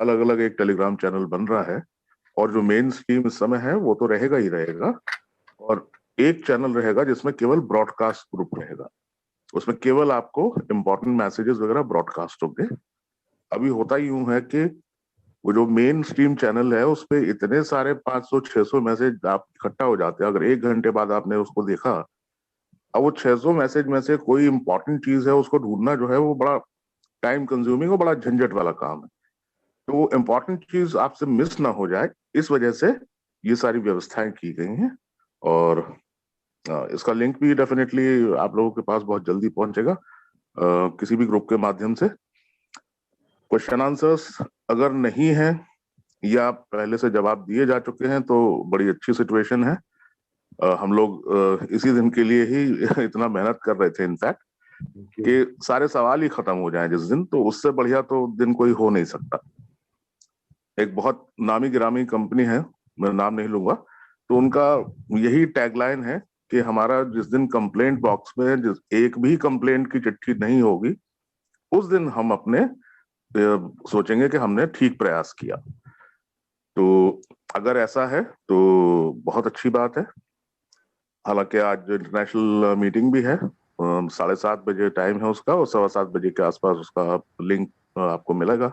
अलग अलग एक टेलीग्राम चैनल बन रहा है, और जो मेन स्ट्रीम इस समय है वो तो रहेगा ही रहेगा, और एक चैनल रहेगा जिसमें केवल ब्रॉडकास्ट ग्रुप रहेगा। उसमें केवल आपको इंपॉर्टेंट मैसेजेस वगैरह ब्रॉडकास्ट होंगे। अभी होता यूं है कि वो जो मेन स्ट्रीम चैनल है उस पे इतने सारे 500-600 मैसेज आप इकट्ठा हो जाते हैं, अगर 1 घंटे बाद आपने उसको देखा, अब वो 600 मैसेज में से कोई इंपॉर्टेंट चीज है उसको ढूंढना जो है वो बड़ा टाइम कंज्यूमिंग और बड़ा झंझट वाला काम है। तो वो इम्पोर्टेंट चीज आपसे मिस ना हो जाए, इस वजह से ये सारी व्यवस्थाएं की गई हैं। और इसका लिंक भी डेफिनेटली आप लोगों के पास बहुत जल्दी पहुंचेगा, किसी भी ग्रुप के माध्यम से। क्वेश्चन आंसर्स अगर नहीं है या पहले से जवाब दिए जा चुके हैं तो बड़ी अच्छी सिचुएशन है। हम लोग इसी दिन के लिए ही इतना मेहनत कर रहे थे इनफैक्ट, कि सारे सवाल ही खत्म हो जाएं जिस दिन, तो उससे बढ़िया तो दिन कोई हो नहीं सकता। एक बहुत नामी गिरामी कंपनी है, मैं नाम नहीं लूंगा, तो उनका यही टैगलाइन है कि हमारा जिस दिन कंप्लेंट बॉक्स में जिस एक भी कंप्लेंट की चिट्ठी नहीं होगी, उस दिन हम अपने सोचेंगे कि हमने ठीक प्रयास किया। तो अगर ऐसा है तो बहुत अच्छी बात है। हालांकि आज इंटरनेशनल मीटिंग भी है, 7:30 बजे टाइम है उसका, और 7:15 के आसपास उसका लिंक आपको मिलेगा।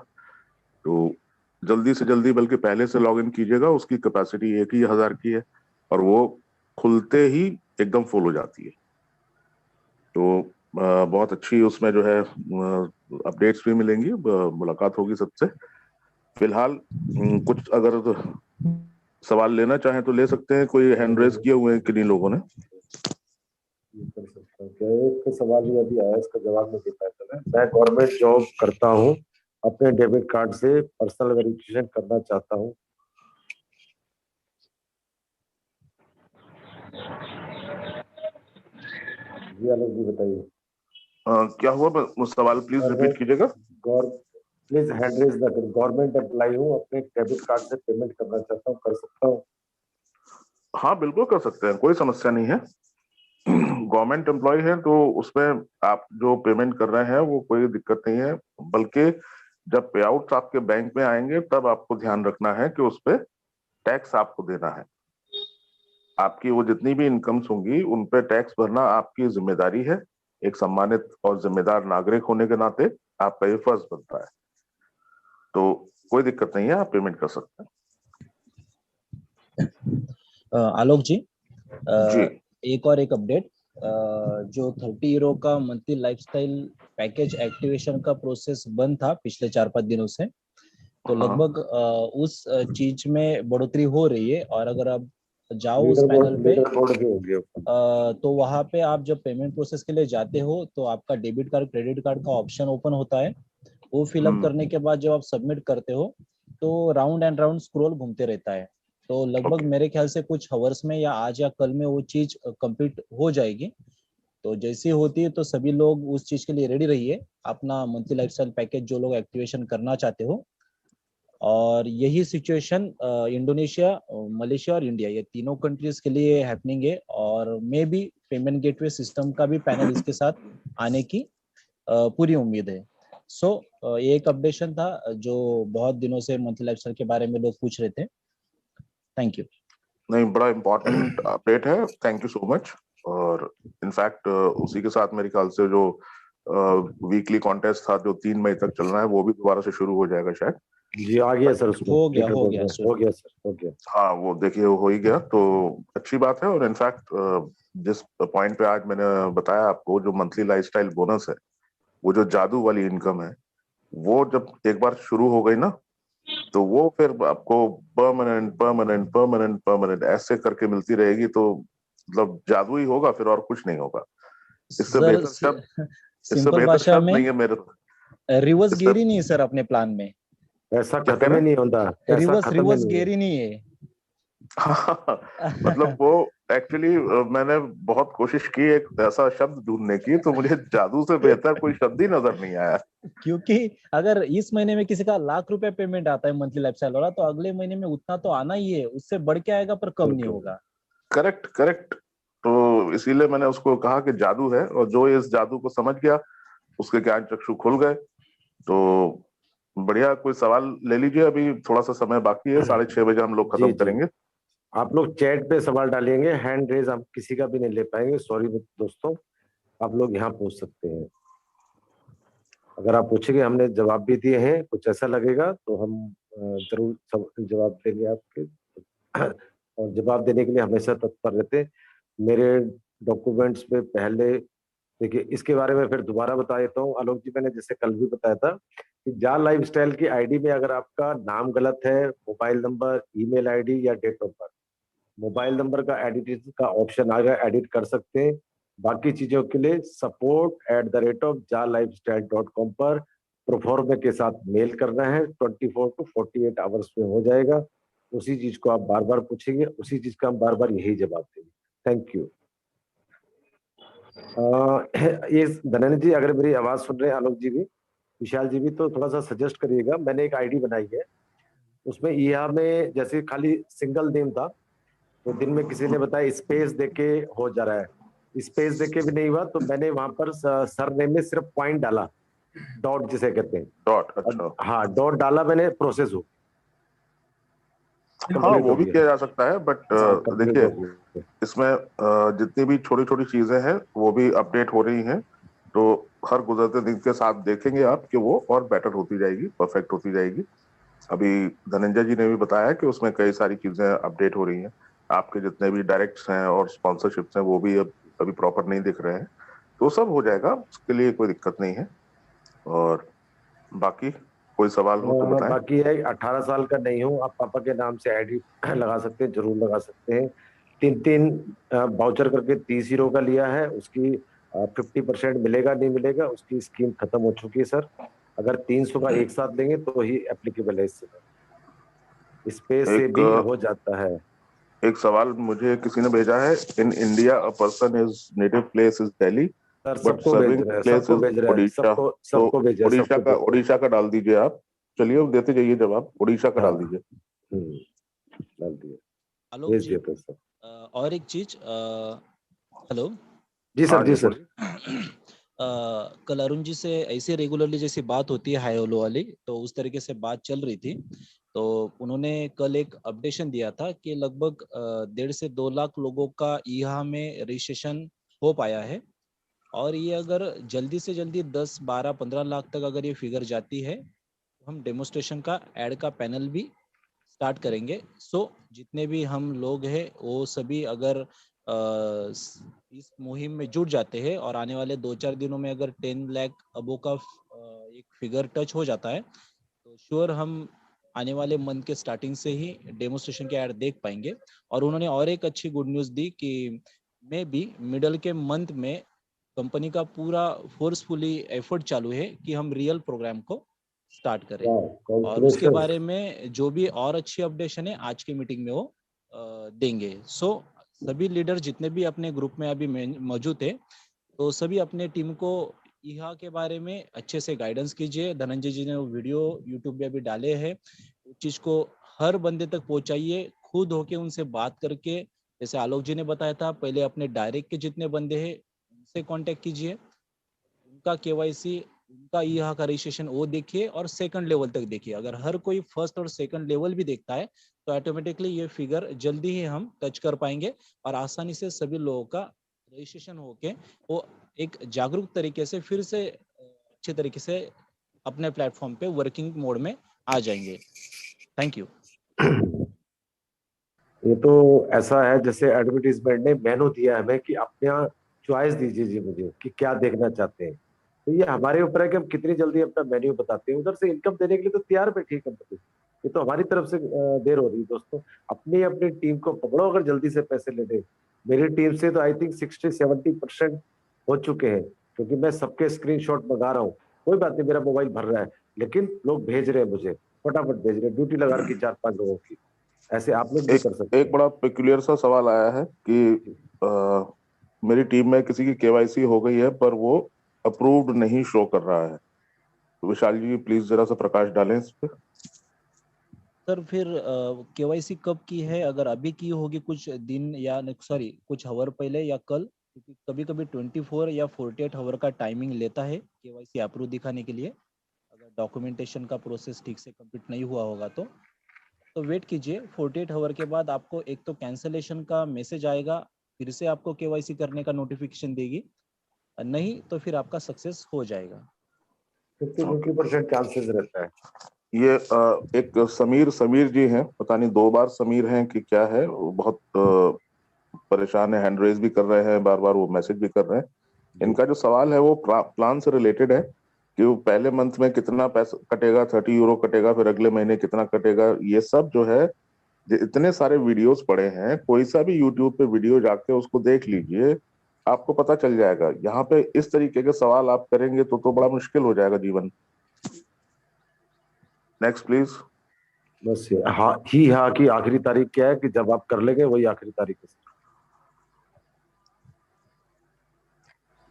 तो जल्दी से जल्दी, बल्कि पहले से लॉग इन कीजिएगा। उसकी कैपेसिटी 1,000 की है और वो खुलते ही एकदम फुल हो जाती है। तो बहुत अच्छी उसमें जो है अपडेट्स भी मिलेंगी, मुलाकात होगी सबसे। फिलहाल कुछ अगर सवाल लेना चाहें तो ले सकते हैं। कोई हैंड रेज किए हुए हैं किन्हीं लोगों ने? कर सकता हूँ क्या? एक सवाल ही अभी आया, इसका जवाब नहीं दे पाया। मैं गवर्नमेंट जॉब करता हूँ, अपने डेबिट कार्ड से पर्सनल वेरिफिकेशन करना चाहता हूँ। जी आलोक जी बताइए। क्या हुआ, सवाल प्लीज रिपीट कीजिएगा। प्लीज हैंड रेज ना करें। गवर्नमेंट एम्प्लॉय हूँ, अपने डेबिट कार्ड से पेमेंट करना चाहता हूँ, कर सकता हूँ? हाँ बिल्कुल कर सकते हैं, कोई समस्या नहीं है। गवर्नमेंट एम्प्लॉय है तो उसमें आप जो पेमेंट कर रहे हैं वो कोई दिक्कत नहीं है, बल्कि जब पे आउट आपके बैंक में आएंगे तब आपको ध्यान रखना है कि उस पर टैक्स आपको देना है। आपकी वो जितनी भी इनकम्स होंगी उन पे टैक्स भरना आपकी जिम्मेदारी है। एक सम्मानित और जिम्मेदार नागरिक होने के नाते आपका ये फर्ज बनता है। तो कोई दिक्कत नहीं है, आप पेमेंट कर सकते हैं। आलोक जी, जी एक और एक अपडेट, जो 30 यूरो का मंथली लाइफस्टाइल पैकेज एक्टिवेशन का प्रोसेस बंद था पिछले 4-5 दिनों से, तो लगभग उस चीज में बढ़ोतरी हो रही है। और अगर आप जाओ उस पैनल पे, तो वहां पे आप जब पेमेंट प्रोसेस के लिए जाते हो तो आपका डेबिट कार्ड क्रेडिट कार्ड का ऑप्शन ओपन होता है। वो फिलअप करने के बाद जब आप सबमिट करते हो तो राउंड एंड राउंड स्क्रॉल घूमते रहता है। तो लगभग मेरे ख्याल से कुछ हवर्स में या आज या कल में वो चीज कंप्लीट हो जाएगी। तो जैसी होती है तो सभी लोग उस चीज के लिए रेडी रहिए, अपना मंथली लाइफस्टाइल पैकेज जो लोग एक्टिवेशन करना चाहते हो। और यही सिचुएशन इंडोनेशिया, मलेशिया और इंडिया, ये तीनों कंट्रीज के लिए हैपनिंग है। और may be payment gateway system का भी पैनल इसके साथ आने की पूरी उम्मीद है। सो ये एक अपडेशन था जो बहुत दिनों से मंथली लाइफस्टाइल के बारे में लोग पूछ रहे थे। Thank you. नहीं, बड़ा इम्पोर्टेंट अपडेट है, थैंक यू सो मच। और इनफैक्ट उसी के साथ मेरे ख्याल से जो वीकली कॉन्टेस्ट था जो 3 मई तक चलना है वो भी दोबारा से शुरू हो जाएगा शायद। जी आ गया सर, उसमें हो गया सर, हो गया। हाँ वो देखिए हो ही गया, तो अच्छी बात है। और इनफैक्ट जिस पॉइंट पे आज मैंने बताया आपको, जो मंथली लाइफस्टाइल बोनस है, वो जो जादू वाली इनकम है, वो जब एक बार शुरू हो गई ना तो वो फिर आपको परमानेंट परमानेंट परमानेंट परमानेंट ऐसे करके मिलती रहेगी। तो मतलब जादू ही होगा, फिर और कुछ नहीं होगा। इससे बेहतर शब्द, इससे सिंपल बेहतर भाषा शब्द में नहीं है मेरे। रिवर्स गेरी नहीं है सर अपने प्लान में। ऐसा खत्म ही नहीं होता, रिवर्स गेरी नहीं है। मतलब वो एक्चुअली मैंने बहुत कोशिश की एक ऐसा शब्द ढूंढने की, तो मुझे जादू से बेहतर कोई शब्द ही नजर नहीं आया। क्योंकि अगर इस महीने में किसी का ₹1,00,000 पेमेंट आता है मंथली लाइफस्टाइल वाला, तो अगले महीने में उतना तो आना ही है, उससे बढ़ के आएगा पर कम नहीं होगा। Correct correct. तो इसीलिए मैंने उसको कहा कि जादू है, और जो इस जादू को समझ गया उसके ज्ञान चक्षु खुल गए। तो बढ़िया, कोई सवाल ले लीजिए, अभी थोड़ा सा समय बाकी है, 6:30 बजे हम लोग जी खत्म जी, करेंगे। आप लोग चैट पे सवाल डालेंगे, हैंड रेज हम किसी का भी नहीं ले पाएंगे, सॉरी दोस्तों। आप लोग यहाँ पूछ सकते हैं, अगर आप पूछेंगे हमने जवाब भी दिए हैं, कुछ ऐसा लगेगा तो हम जरूर सब जवाब देंगे आपके। और जवाब देने के लिए हमेशा तत्पर रहते हैं। मेरे डॉक्यूमेंट्स में पहले, देखिए इसके बारे में फिर दोबारा बता देता हूँ आलोक जी, मैंने जैसे कल भी बताया था कि जा लाइफस्टाइल की आईडी में अगर आपका नाम गलत है, मोबाइल नंबर, ईमेल आईडी या date of birth, mobile number का एडिट का ऑप्शन आ गया, एडिट कर सकते हैं। बाकी चीजों के लिए support@ja-lifestyle.com पर प्रोफॉर्मे के साथ मेल करना है, 24 to 48 आवर्स में हो जाएगा। उसी चीज को आप बार बार पूछेंगे, उसी चीज का हम बार बार यही जवाब देंगे। Thank you. ये धनंजय जी, अगर मेरी आवाज सुन रहे हैं, आलोक जी भी, विशाल जी भी, तो थोड़ा सा सजेस्ट करिएगा। मैंने एक आईडी बनाई है, उसमें ईहा में जैसे खाली सिंगल नेम था, तो दिन में किसी ने बताया स्पेस देके हो जा रहा है, स्पेस देके भी नहीं हुआ, तो मैंने वहां पर सर नेम में सिर्फ पॉइंट डाला, डॉट जिसे कहते हैं, डॉट, अच्छा। हाँ डॉट डाला मैंने, प्रोसेस हो हाँ, कंप्लीट वो हो भी गया। किया जा सकता है, बट हाँ कंप्लीट देखिए, हो गया। इसमें जितनी भी छोटी छोटी चीजें हैं वो भी अपडेट हो रही हैं, तो हर गुजरते दिन के साथ देखेंगे आप कि वो और बेटर होती जाएगी, परफेक्ट होती जाएगी। अभी धनंजय जी ने भी बताया कि उसमें कई सारी चीजें अपडेट हो रही हैं। आपके जितने भी डायरेक्ट्स हैं और स्पॉन्सरशिप्स हैं वो भी अब अभी प्रॉपर नहीं दिख रहे हैं, तो सब हो जाएगा, उसके लिए कोई दिक्कत नहीं है। और बाकी कोई सवाल हो तो बताएं। बाकी है, 18 साल का नहीं हूँ, आप पापा के नाम से आईडी लगा सकते हैं, जरूर लगा सकते हैं। 3-3 वाउचर करके 30 हीरो का लिया है, उसकी 50% मिलेगा नहीं मिलेगा, उसकी स्कीम खत्म हो चुकी है सर। अगर 300 का एक साथ लेंगे तो ही एप्लीकेबल है इससे, स्पेस से एक भी हो जाता है। एक सवाल मुझे किसी ने भेजा है, in India a person is native place is Delhi sir but सबको भेज सर्विंग रहे हैं, प्लेस सबको इज भेज रहे हैं, ओडिशा। सबको तो सबको भेज रहे हैं, सबको भेज रहे हैं। उड़ीसा का डाल दीजिए आप। चलिए, अब देते जाइए जवाब, उड़ीसा का हाँ, डाल दीजिए। डाल दिया, आलोक भेज जी, दिया था सर। और एक चीज, हेलो। जी हाँ सर, जी, जी सर। बोलिए। कल अरुण जी से ऐसे रेगुलरली जैसी बात होती है हाई ओलो वाली, तो उस तरीके से बात चल रही थी। तो उन्होंने कल एक अपडेशन दिया था कि लगभग 1.5 से 2 लाख लोगों का ईहा में रजिस्ट्रेशन हो पाया है। और ये अगर जल्दी से जल्दी 10, 12, 15 लाख तक अगर ये फिगर जाती है, तो हम डेमोस्ट्रेशन का एड का पैनल भी स्टार्ट करेंगे। सो जितने भी हम लोग हैं वो सभी अगर इस मुहिम में जुट जाते हैं और आने वाले 2-4 दिनों में अगर 10 लाख अबो का एक फिगर टच हो जाता है, तो श्योर हम आने वाले मंथ के स्टार्टिंग से ही डेमोस्ट्रेशन के ऐड देख पाएंगे। और उन्होंने और एक अच्छी गुड न्यूज़ दी कि मे बी मिडल के मंथ में कंपनी का पूरा फोर्सफुली एफर्ट चालू है कि हम रियल प्रोग्राम को स्टार्ट करें। वाह, और उसके कांग्रेचुलेशन। बारे में जो भी और अच्छी अपडेशन है आज की मीटिंग में वो देंगे। सो सभी लीडर जितने भी अपने ग्रुप में अभी मौजूद है, तो सभी अपने टीम को ईहा के बारे में अच्छे से गाइडेंस कीजिए। धनंजय जी ने वो वीडियो यूट्यूब पे अभी डाले हैं, उस चीज को हर बंदे तक पहुंचाइए, खुद होके उनसे बात करके। जैसे आलोक जी ने बताया था, पहले अपने डायरेक्ट के जितने बंदे हैं उनसे कांटेक्ट कीजिए, उनका केवाईसी, उनका ईहा का रजिस्ट्रेशन वो देखिए, और सेकंड लेवल तक देखिए। अगर हर कोई फर्स्ट और सेकंड लेवल भी देखता है, तो ऑटोमेटिकली ये फिगर जल्दी ही हम टच कर पाएंगे और आसानी से सभी लोगों का रजिस्ट्रेशन होके वो एक जागरूक तरीके से फिर से अच्छे तरीके से अपने प्लेटफॉर्म पे वर्किंग मोड में आ जाएंगे। Thank you. ये तो ऐसा है जैसे एडवर्टीजमेंट ने मेनू दिया है हमें कि अपना चॉइस दीजिए जी मुझे कि क्या देखना चाहते हैं। तो ये हमारे ऊपर है कि हम कितनी जल्दी अपना मेन्यू बताते हैं। उधर से इनकम देने के लिए तो तैयार बैठी है कंपनी, ये तो हमारी तरफ से देर हो रही है दोस्तों। अपनी अपनी टीम को पकड़ो, अगर जल्दी से पैसे ले दे। मेरी टीम से तो आई थिंक 60-70% हो चुके हैं, क्योंकि मैं सबके स्क्रीनशॉट मंगा रहा हूँ। कोई बात नहीं, मेरा मोबाइल भर रहा है, लेकिन लोग भेज रहे हैं मुझे, फटाफट भेज रहे हैं, ड्यूटी लगा रखी 4-5 लोगों की। ऐसे आप लोग भी एक कर सकते एक हैं। बड़ा पेक्यूलियर सा सवाल आया है कि अ, मेरी टीम में किसी की केवाईसी हो गई है पर वो अप्रूव्ड नहीं शो कर रहा है। तो विशाल जी प्लीज जरा सा प्रकाश डालें इस पे। सर फिर केवाईसी कब की है? अगर अभी की होगी कुछ दिन या सॉरी कुछ आवर पहले या कल, क्योंकि कभी कभी 24 या 48 आवर का टाइमिंग लेता है केवाईसी अप्रूव दिखाने के लिए। अगर डॉक्यूमेंटेशन का प्रोसेस ठीक से कंप्लीट नहीं हुआ होगा तो वेट कीजिए। 48 आवर के बाद आपको एक तो कैंसलेशन का मैसेज आएगा, फिर से आपको केवाईसी करने का नोटिफिकेशन देगी, नहीं तो फिर आपका सक्सेस हो जाएगा। 50% चांसेस रहता है। ये एक समीर जी हैं, पता नहीं 2 बार समीर हैं कि क्या है, वो बहुत परेशान है, हैंड रेज भी कर रहे हैं, बार बार वो मैसेज भी कर रहे हैं। इनका जो सवाल है वो प्लान से रिलेटेड है कि वो पहले मंथ में कितना पैसा कटेगा, 30 यूरो कटेगा, फिर अगले महीने कितना कटेगा, ये सब जो है इतने सारे वीडियोस पड़े हैं, कोई सा भी यूट्यूब पे वीडियो जाके उसको देख लीजिए, आपको पता चल जाएगा। यहाँ पे इस तरीके के सवाल आप करेंगे तो बड़ा मुश्किल हो जाएगा जीवन। Next please. बस ये हाँ की आखिरी तारीख क्या है कि जब आप कर लेंगे वही आखिरी तारीख है।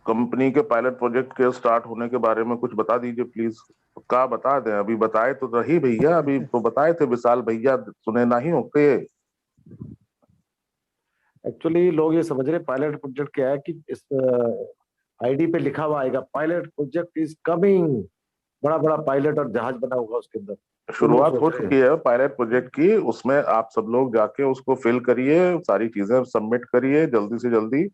कंपनी के पायलट प्रोजेक्ट के स्टार्ट होने के बारे में कुछ बता दीजिए प्लीज। क्या बता दें, अभी बताए तो रही भैया, अभी तो बताए थे विशाल भैया, सुने नहीं होते। एक्चुअली लोग ये समझ रहे पायलट प्रोजेक्ट क्या है कि इस आईडी पे लिखा हुआ आएगा पायलट प्रोजेक्ट इज कमिंग, बड़ा बड़ा पायलट और जहाज बना होगा उसके अंदर। शुरुआत हो चुकी है पायलट प्रोजेक्ट की, उसमें आप सब लोग जाके उसको फिल करिए, सारी चीजें सबमिट करिए जल्दी से जल्दी।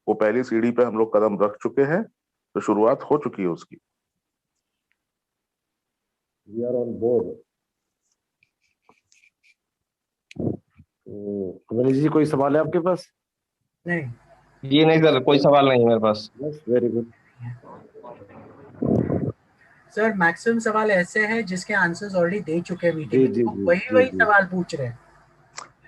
वो पहली सीढ़ी पे हम लोग कदम रख चुके हैं, तो शुरुआत हो चुकी है उसकी। We are on board. Kamlesh ji कोई सवाल है आपके पास? नहीं जी, नहीं सर, कोई सवाल नहीं है मेरे पास। बस वेरी गुड सर। मैक्सिमम सवाल ऐसे हैं जिसके आंसर्स ऑलरेडी दे चुके हैं मीटिंग जी, में, वही सवाल पूछ रहे हैं।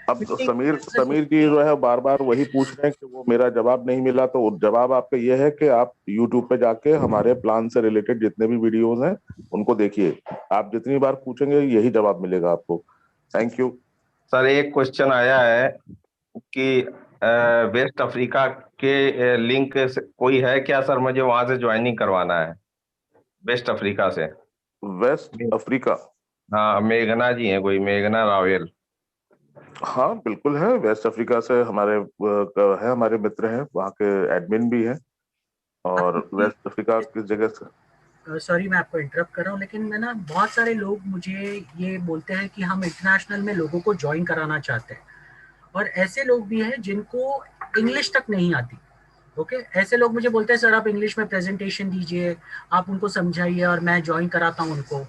अब समीर जी जो है बार बार वही पूछ रहे हैं कि वो मेरा जवाब नहीं मिला, तो जवाब आपका ये है कि आप YouTube पे जाके हमारे प्लान से रिलेटेड जितने भी वीडियोस हैं उनको देखिए, आप जितनी बार पूछेंगे यही जवाब मिलेगा आपको। Thank you sir. एक क्वेश्चन आया है कि वेस्ट अफ्रीका के लिंक कोई है क्या सर? मुझे वहां से ज्वाइनिंग करवाना है वेस्ट अफ्रीका से। West Africa? हाँ, मेघना जी हैं, कोई मेघना रावेल। हाँ बिल्कुल है, वेस्ट अफ्रीका से हमारे मित्र हैं, वहाँ के एडमिन भी हैं। और वेस्ट अफ्रीका किस जगह से? सॉरी मैं आपको इंटरप्ट कर रहा हूँ, लेकिन मैं ना बहुत सारे लोग मुझे ये बोलते हैं कि हम इंटरनेशनल में लोगों को ज्वाइन कराना चाहते हैं, और ऐसे लोग भी हैं जिनको इंग्लिश तक नहीं आती। ओके, ऐसे लोग मुझे बोलते हैं सर आप इंग्लिश में प्रेजेंटेशन दीजिए, आप उनको समझाइए और मैं ज्वाइन कराता हूँ उनको।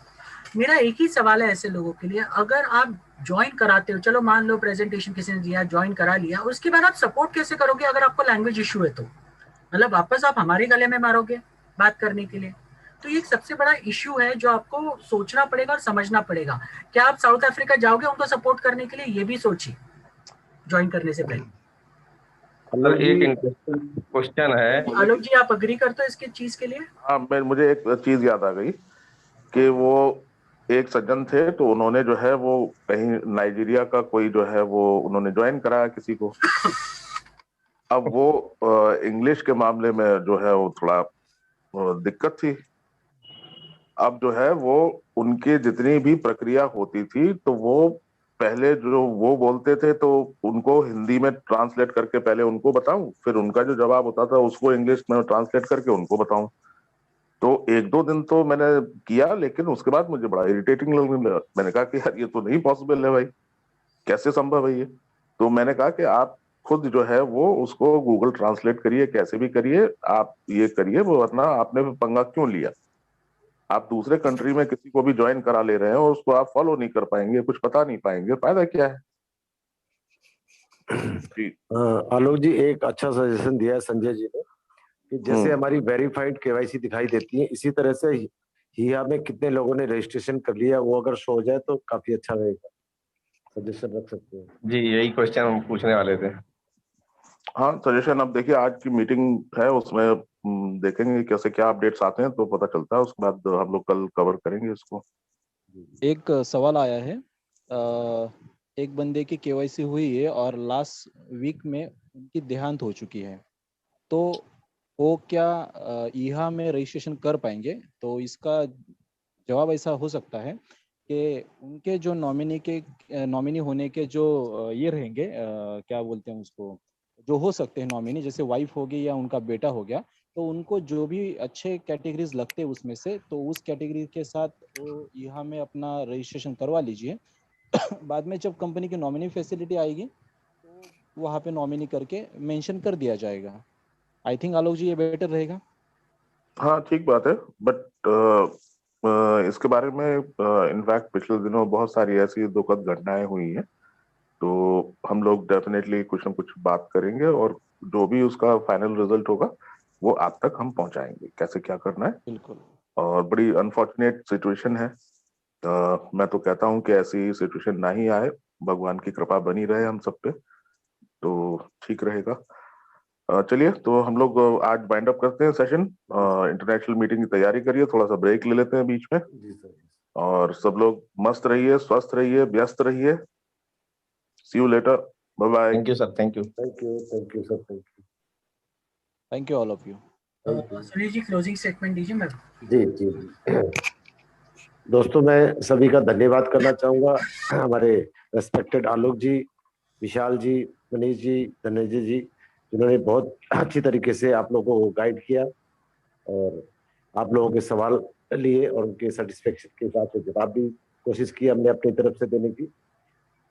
मेरा एक ही सवाल है ऐसे लोगों के लिए, अगर आप ज्वाइन कराते हो, चलो मान लो प्रेजेंटेशन किसी ने दिया, ज्वाइन करा लिया, उसके बाद आप सपोर्ट कैसे करोगे अगर आपको लैंग्वेज इशू है? तो मतलब वापस आप हमारे गले में मारोगे बात करने के लिए? तो ये एक सबसे बड़ा इश्यू है जो आपको सोचना पड़ेगा और समझना पड़ेगा। क्या आप साउथ अफ्रीका जाओगे उनको सपोर्ट करने के लिए? ये भी सोचिए ज्वाइन करने से पहले। सर एक इंटरेस्टिंग क्वेश्चन है। आलोक जी आप अग्री करते हो इसके चीज के लिए? हाँ, मुझे एक चीज याद आ गई कि वो एक सज्जन थे, तो उन्होंने जो है वो कहीं नाइजीरिया का कोई जो है वो उन्होंने ज्वाइन कराया किसी को। अब वो इंग्लिश के मामले में जो है वो थोड़ा दिक्कत थी। अब जो है वो उनकी जितनी भी प्रक्रिया होती थी, तो वो पहले जो वो बोलते थे तो उनको हिंदी में ट्रांसलेट करके पहले उनको बताऊं, फिर उनका जो जवाब होता था उसको इंग्लिश में ट्रांसलेट करके उनको बताऊं। तो 1-2 दिन तो मैंने किया, लेकिन उसके बाद मुझे बड़ा इरिटेटिंग लगने लगा। मैंने कहा कि यार ये तो नहीं पॉसिबल है भाई, कैसे संभव है ये? तो मैंने कहा कि आप खुद जो है वो उसको गूगल ट्रांसलेट करिए, कैसे भी करिए, आप ये करिए, वो वरना आपने पंगा क्यों लिया? आप दूसरे कंट्री में किसी को भी ज्वाइन करा ले रहे हैं और उसको आप फॉलो नहीं कर पाएंगे, कुछ पता नहीं पाएंगे, फायदा क्या है? जी आलोक जी एक अच्छा सजेशन दिया है संजय जी ने कि जैसे हमारी वेरीफाइड केवाईसी दिखाई देती है, इसी तरह से हिया में कितने लोगों ने रजिस्ट्रेशन कर लिया वो अगर शो हो जाए तो काफी अच्छा रहेगा। सजेशन रख सकते हैं जी, यही क्वेश्चन हम पूछने वाले थे। हाँ, सजेशन अब देखिए आज की मीटिंग है, उसमें देखेंगे कैसे क्या अपडेट्स आते हैं तो पता चलता है, उसके बाद हम लोग कल कवर करेंगे इसको। एक सवाल आया है, एक बंदे की केवाईसी हुई है और लास्ट वीक में उनकी देहांत हो चुकी है, तो वो क्या ईहा में रजिस्ट्रेशन कर पाएंगे? तो इसका जवाब ऐसा हो सकता है कि उनके जो नॉमिनी होने के जो ये रहेंगे, क्या बोलते हैं उसको, जो हो सकते हैं नॉमिनी, जैसे वाइफ होगी या उनका बेटा हो गया, तो उनको जो भी अच्छे कैटेगरीज लगते हैं उसमें से, तो उस कैटेगरी के साथ वो यहाँ में अपना रजिस्ट्रेशन करवा लीजिए। बाद में जब कंपनी की नॉमिनी फैसिलिटी आएगी तो वहाँ पे नॉमिनी करके मेंशन कर दिया जाएगा। आई थिंक आलोक जी ये बेटर रहेगा। हाँ ठीक बात है, बट इसके बारे में इनफैक्ट पिछले दिनों बहुत सारी ऐसी दुखद घटनाएं हुई हैं, तो हम लोग डेफिनेटली कुछ ना कुछ बात करेंगे और जो भी उसका फाइनल रिजल्ट होगा वो आप तक हम पहुंचाएंगे, कैसे क्या करना है। बिल्कुल। और बड़ी अनफॉर्चुनेट सिचुएशन है, मैं तो कहता हूं कि ऐसी सिचुएशन ना ही आए, भगवान की कृपा बनी रहे हम सब पे, तो ठीक रहेगा। चलिए, तो हम लोग आज बाइंड अप करते हैं सेशन। इंटरनेशनल मीटिंग की तैयारी करिए, थोड़ा सा ब्रेक ले लेते हैं बीच में, जी सर। और सब लोग मस्त रहिए, स्वस्थ रहिए, व्यस्त रहिए। See you later, bye bye. Thank you sir, thank you. Thank you sir, thank you all of you. Sunil ji closing statement दीजिए। मैं जी जी जी। दोस्तों, मैं सभी का धन्यवाद करना चाहूंगा, हमारे रेस्पेक्टेड आलोक जी, विशाल जी, मनीष जी, धनंजय जी, जिन्होंने बहुत अच्छी तरीके से आप लोगों को गाइड किया और आप लोगों के सवाल लिए और उनके सेटिस्फेक्शन के हिसाब से जवाब भी कोशिश की हमने अपनी तरफ से देने की।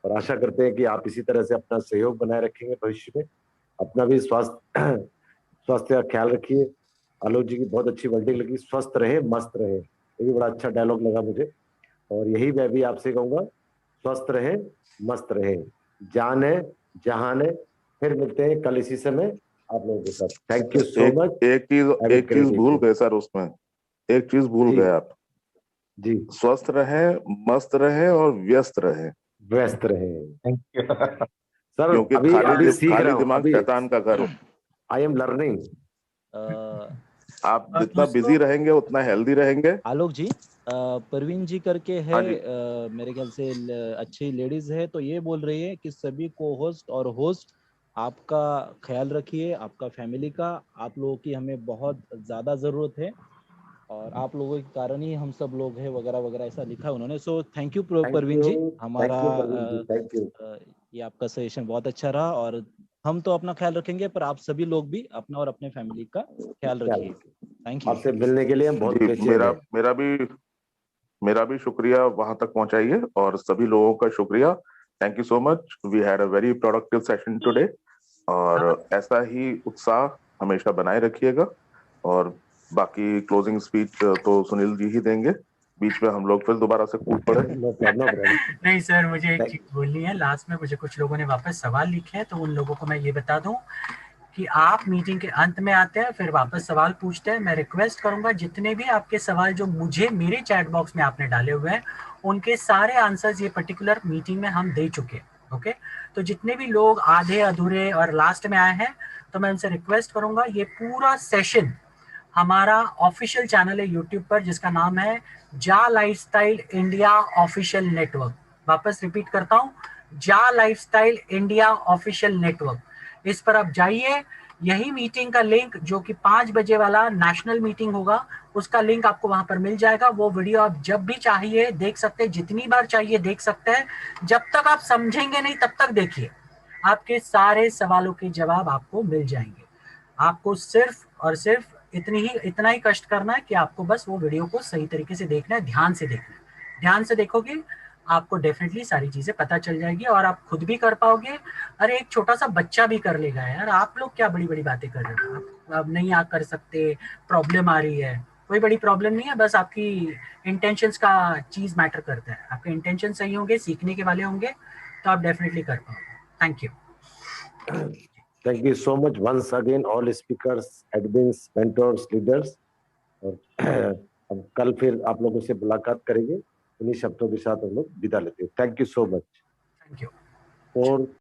और आशा करते हैं कि आप इसी तरह से अपना सहयोग बनाए रखेंगे भविष्य में। अपना भी स्वास्थ्य का ख्याल रखिए। आलोक जी की बहुत अच्छी वर्डिंग लगी, स्वस्थ रहे मस्त रहे, ये भी बड़ा अच्छा डायलॉग लगा मुझे। और यही मैं भी आपसे कहूंगा, स्वस्थ रहे मस्त रहे, जान है जहान है। फिर मिलते हैं कल इसी समय आप लोगों के साथ। Thank you so much. एक चीज भूल गए सर, उसमें एक चीज भूल जी गए आप। जी। स्वस्थ रहे, मस्त रहे और व्यस्त रहे, व्यस्त रहे थैंक यू। सर। क्योंकि अभी सीख रहा हूँ, दिमाग अभी शैतान का घर। I am learning. आप जितना दोस्तों, बिजी रहेंगे उतना हेल्दी रहेंगे। आलोक जी, परवीन जी करके है, हाँ जी। मेरे ख्याल से अच्छी लेडीज है, तो ये बोल रही है कि सभी को होस्ट और होस्ट आपका ख्याल रखिए, आपका फैमिली का। आप लोगों की हमें बहुत ज़्यादा ज़रूरत है और आप लोगों के कारण ही हम सब लोग हैं, वगैरह वगैरह ऐसा लिखा है उन्होंने। So thank you Parveen ji. हमारा परवीन जी, थैंक यू। ये आपका सजेशन बहुत अच्छा रहा और हम तो अपना ख्याल रखेंगे, पर आप सभी लोग भी अपना और अपने फैमिली का ख्याल रखिए। Thank you. आपसे मिलने के लिए हम बहुत जी, बेचैन हैं। मेरा भी शुक्रिया वहां तक पहुंचाइए, और सभी लोगों का शुक्रिया। Thank you so much, we had a very productive session today. और ऐसा ही उत्साह हमेशा बनाए रखिएगा। और बाकी क्लोजिंग स्पीच तो सुनील जी ही देंगे, बीच में हम लोग फिर दोबारा से कूद पड़े। No problem. नहीं सर, मुझे एक चीज बोलनी है लास्ट में। मुझे कुछ लोगों ने वापस सवाल लिखे हैं, तो उन लोगों को मैं ये बता दूं कि आप मीटिंग के अंत में आते हैं फिर वापस सवाल पूछते हैं। मैं रिक्वेस्ट करूंगा जितने भी आपके सवाल जो मुझे मेरे चैट बॉक्स में आपने डाले हुए हैं, उनके सारे आंसर्स ये पर्टिकुलर मीटिंग में हम दे चुके हैं। ओके, तो जितने भी लोग आधे अधूरे और लास्ट में आए हैं, तो मैं उनसे रिक्वेस्ट करूंगा, ये पूरा सेशन हमारा ऑफिशियल चैनल है यूट्यूब पर, जिसका नाम है जा लाइफस्टाइल इंडिया ऑफिशियल नेटवर्क। वापस रिपीट करता हूं, जा लाइफस्टाइल इंडिया ऑफिशियल नेटवर्क। इस पर आप जाइए। यही मीटिंग का लिंक, जो कि 5 बजे वाला नेशनल मीटिंग होगा, उसका लिंक आपको वहां पर मिल जाएगा। वो वीडियो आप जब भी चाहिए देख सकते हैं, जितनी बार चाहिए देख सकते हैं। जब तक आप समझेंगे नहीं तब तक देखिए, आपके सारे सवालों के जवाब आपको मिल जाएंगे। आपको सिर्फ और सिर्फ इतना ही कष्ट करना है कि आपको बस वो वीडियो को सही तरीके से देखना है, ध्यान से देखना है। ध्यान से देखोगे, आपको डेफिनेटली सारी चीजें पता चल जाएगी और आप खुद भी कर पाओगे। अरे एक छोटा सा बच्चा भी कर लेगा यार, आप लोग क्या बड़ी बड़ी बातें कर रहे हो। आप नहीं आ कर सकते, प्रॉब्लम आ रही है, कोई बड़ी प्रॉब्लम नहीं है। बस आपकी इंटेंशंस का चीज मैटर करता है। आपके इंटेंशन सही होंगे, सीखने के वाले होंगे, तो आप डेफिनेटली कर पाओगे। Thank you. Thank you so much once again all speakers, admins, mentors, leaders. और हम कल फिर आप लोगों से मुलाकात करेंगे। इन्हीं शब्दों के साथ हम लोग विदा लेते हैं। Thank you so much. Thank you. और